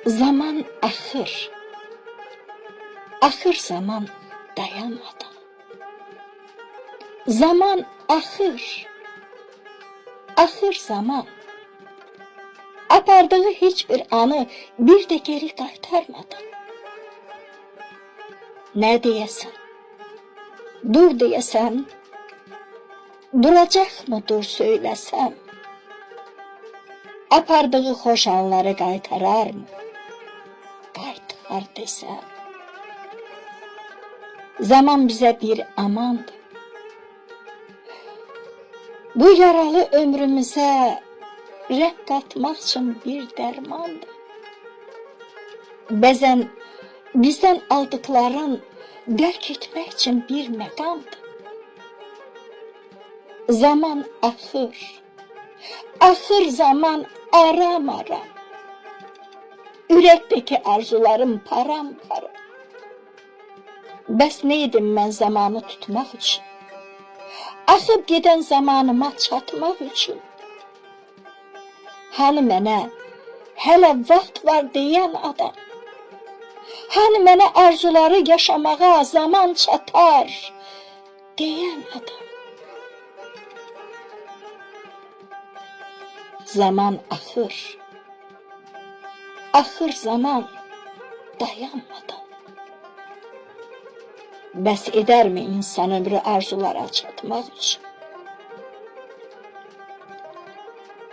Zaman axır. Axır zaman dayanmadan. Zaman axır. Axır zaman. Apardığı hiçbir anı bir de geri qaytarmadan. Nə deyəsən? Dur deyəsən. Duracaq mı dur söyləsəm? Apardığı xoş anları qaytarar mı? Qaytar desəm. Zaman bizə bir amandır. Bu yaralı ömrümüzə rəng qatmaq üçün bir dərmandır. Bəzən bizdən aldıqların dərk etmək üçün bir məqamdır. Zaman axır. Axır zaman aram-aram. Ürəkdəki arzularım param-param. Bəs nə edim mən zamanı tutmaq üçün? Axıb gedən zamanıma çatmaq üçün. Hani mənə hələ vaxt var deyən adam? Hani mənə arzuları yaşamağa zaman çatar deyən adam? Zaman axır. Axır zaman dayanmadan. Bəs edərmi insan ömrü arzulara çatmaq üçün?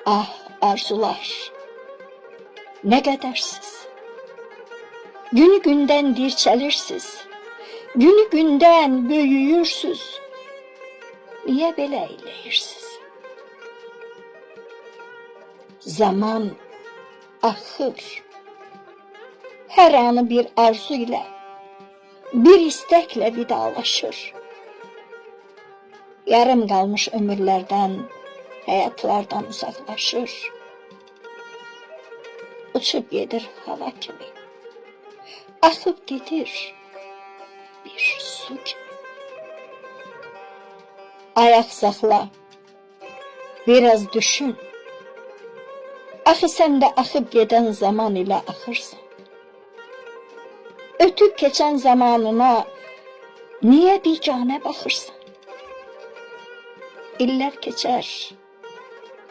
Ah arzular, nə qədərsiz. Günü gündən dirçəlirsiniz. Günü gündən böyüyürsüz. Niyə belə eləyirsiniz? Zaman axır. Hər anı bir arzu ilə, bir istəklə vidalaşır. Yarım qalmış ömürlərdən, həyatlardan uzaqlaşır. Uçub gedir hava kimi. Axıb gedir bir su kimi. Ayaq saxla, biraz düşün. Axı sən də axıb gedən zaman ilə axırsan. Ötüb keçən zamanına niyə biganə baxırsan? İllər keçər,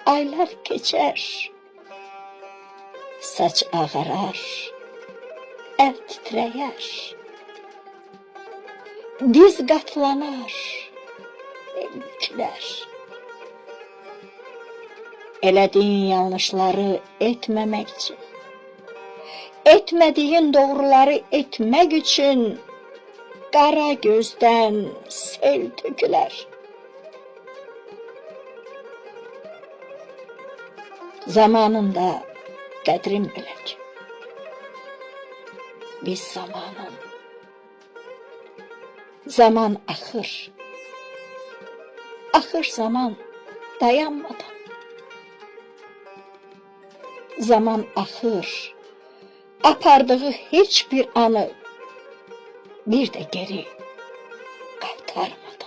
aylar keçər. Saç ağarar, əl titrəyər. Diz qatlanar, el bükülər. Elədiyin yanlışları etməmək üçün, etmədiyin doğruları etmək üçün qara gözdən sel tökülər. Zamanında qədrin bilək. Biz zamanın. Zaman axır. Axır zaman dayanmadan. Zaman axır. Apardığı heç bir anı bir də geri qaytarmadan.